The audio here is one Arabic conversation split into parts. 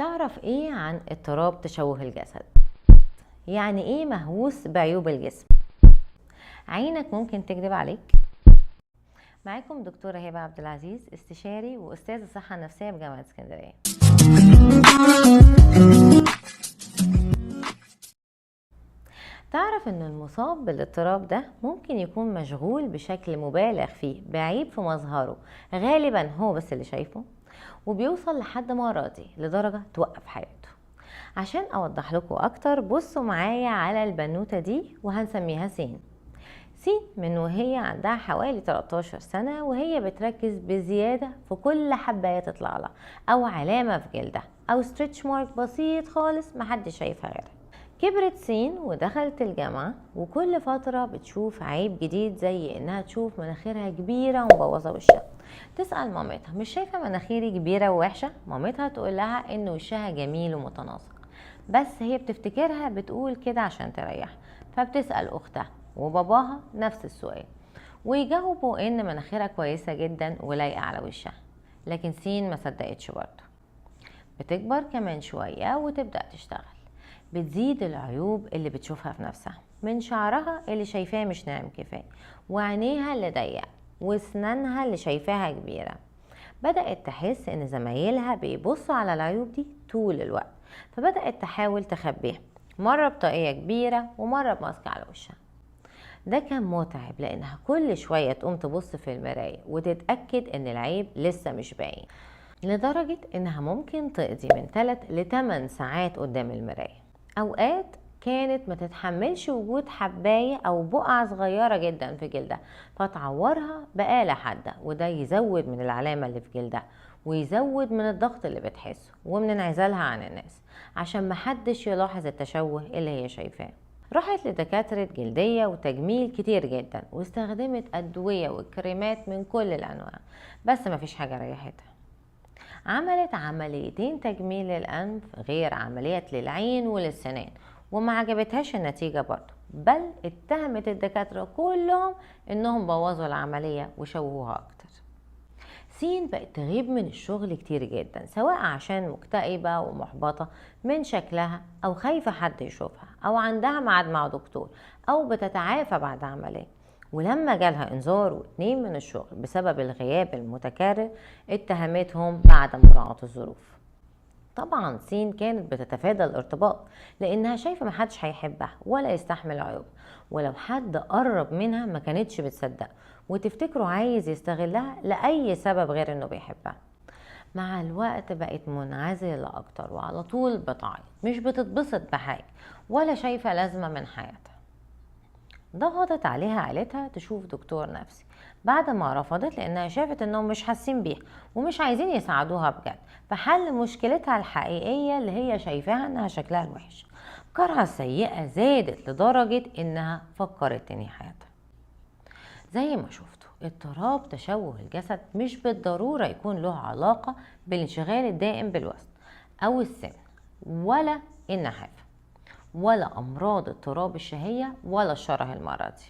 تعرف ايه عن اضطراب تشوه الجسد؟ يعني ايه مهووس بعيوب الجسم؟ عينك ممكن تكذب عليك؟ معاكم دكتورة هبة عبد العزيز، استشاري واستاذ الصحة النفسية بجامعة اسكندرية. تعرف ان المصاب بالاضطراب ده ممكن يكون مشغول بشكل مبالغ فيه بعيب في مظهره، غالبا هو بس اللي شايفه، وبيوصل لحد مرضي لدرجة توقف حياته. عشان اوضح لكم اكتر بصوا معايا على البنوتة دي وهنسميها سين. سين من وهي عندها حوالي 13 سنة وهي بتركز بزيادة في كل حباية تطلع لها او علامة في جلدها او ستريتش مارك بسيط خالص محدش شايفها غيرها. كبرت سين ودخلت الجامعة وكل فترة بتشوف عيب جديد، زي انها تشوف مناخيرها كبيرة ومبوظة وشها. تسأل مامتها مش شايفة مناخيري كبيرة ووحشة؟ مامتها تقول لها ان وشها جميل ومتناسق، بس هي بتفتكرها بتقول كده عشان تريح. فبتسأل اختها وباباها نفس السؤال، ويجاوبوا ان مناخيرها كويسة جدا ولايقة على وشها. لكن سين ما صدقتش برضه. بتكبر كمان شوية وتبدأ تشتغل، بتزيد العيوب اللي بتشوفها في نفسها، من شعرها اللي شايفاه مش ناعم كفاية، وعينيها اللي ضيقة، واسنانها اللي شايفاها كبيرة. بدأت تحس ان زمايلها بيبصوا على العيوب دي طول الوقت، فبدأت تحاول تخبيها، مرة بطاقية كبيرة ومرة بماسكة على وشها. ده كان متعب لانها كل شوية تقوم تبص في المراية وتتأكد ان العيب لسه مش باين، لدرجة انها ممكن تقضي من 3 ل 8 ساعات قدام المراية. اوقات كانت ما تتحملش وجود حباية او بقعة صغيرة جدا في جلدها فتعورها بآلة حادة، وده يزود من العلامة اللي في جلدها ويزود من الضغط اللي بتحسه ومن انعزالها عن الناس، عشان محدش يلاحظ التشوه اللي هي شايفاه. راحت لدكاترة جلدية وتجميل كتير جدا واستخدمت أدوية وكريمات من كل الأنواع، بس مفيش حاجة ريحتها. عملت عمليتين تجميل للأنف غير عمليات للعين وللسنان، وما عجبتهاش النتيجة برضه، بل اتهمت الدكاترة كلهم انهم بوظوا العملية وشوهوها اكتر. سين بقت تغيب من الشغل كتير جدا، سواء عشان مكتئبة ومحبطة من شكلها او خايفة حد يشوفها او عندها ميعاد مع دكتور او بتتعافى بعد عملية. ولما جالها انذار واتنين من الشغل بسبب الغياب المتكرر اتهمتهم بعدم مراعاة الظروف. طبعا سين كانت بتتفادى الارتباط لانها شايفة محدش هيحبها ولا يستحمل عيوب، ولو حد قرب منها ما كانتش بتصدق وتفتكره عايز يستغلها لأي سبب غير انه بيحبها. مع الوقت بقت منعزلة اكتر وعلى طول بتعيط، مش بتتبسط بحاجة ولا شايفة لازمة من حياتها. ضغطت عليها عيلتها تشوف دكتور نفسي بعد ما رفضت، لانها شافت انهم مش حاسين بيها ومش عايزين يساعدوها بجد في حل مشكلتها الحقيقية اللي هي شايفاها انها شكلها الوحش. كرهها السيئة زادت لدرجة انها فكرت تنهي حياتها. زي ما شفتوا، اضطراب تشوه الجسد مش بالضرورة يكون له علاقة بالانشغال الدائم بالوزن او السمنة ولا النحافة ولا أمراض اضطراب الشهية ولا الشره المرضي.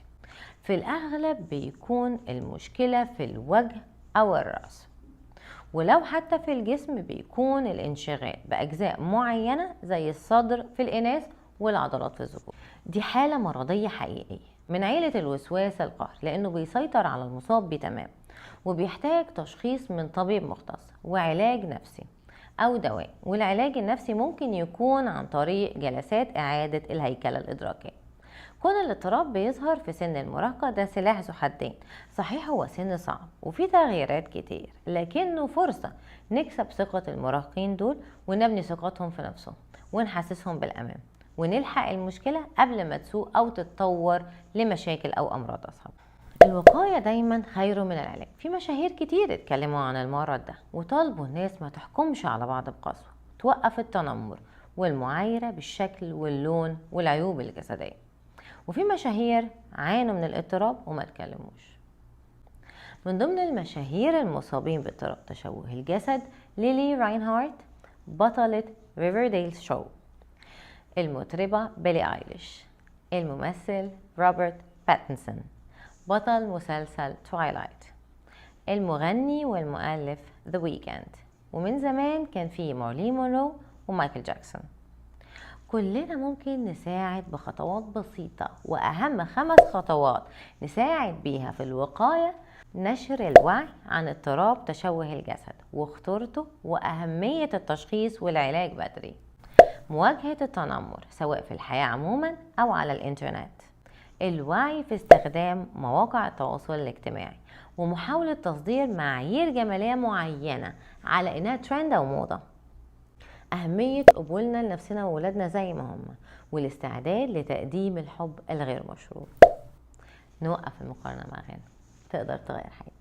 في الأغلب بيكون المشكلة في الوجه أو الرأس، ولو حتى في الجسم بيكون الانشغال بأجزاء معينة زي الصدر في الإناث والعضلات في الذكور. دي حالة مرضية حقيقية من عيلة الوسواس القهري، لأنه بيسيطر على المصاب بتمام وبيحتاج تشخيص من طبيب مختص وعلاج نفسي أو دواء. والعلاج النفسي ممكن يكون عن طريق جلسات إعادة الهيكلة الإدراكية. كون الاضطراب بيظهر في سن المراهقة ده سلاح ذو حدين. صحيح هو سن صعب وفيه تغييرات كتير، لكنه فرصة نكسب ثقة المراهقين دول ونبني ثقتهم في نفسهم ونحسسهم بالأمان ونلحق المشكلة قبل ما تسوء أو تتطور لمشاكل أو أمراض أصعب. الوقاية دايما خير من العلاج. في مشاهير كتير اتكلموا عن المرض ده وطالبوا الناس ما تحكمش على بعض بقسوة، توقف التنمر والمعايرة بالشكل واللون والعيوب الجسدية. وفي مشاهير عانوا من الاضطراب وما اتكلموش. من ضمن المشاهير المصابين باضطراب تشوه الجسد ليلي راينهارت، بطلة ريفرديل شو، المطربة بيلي ايليش، الممثل روبرت باتنسون بطل مسلسل تويلايت، المغني والمؤلف ذا ويكند، ومن زمان كان في مارلين مونرو ومايكل جاكسون. كلنا ممكن نساعد بخطوات بسيطة، وأهم 5 خطوات نساعد بيها في الوقاية: نشر الوعي عن اضطراب تشوه الجسد وخطورته وأهمية التشخيص والعلاج بدري، مواجهة التنمر سواء في الحياة عموما أو على الإنترنت، الوعي في استخدام مواقع التواصل الاجتماعي، ومحاولة تصدير معايير جمالية معينة على إنها ترند أو موضة، أهمية قبولنا لنفسنا وولادنا زي ما هم، والاستعداد لتقديم الحب الغير مشروط. نوقف المقارنة مع غيرنا، تقدر تغير حياتك.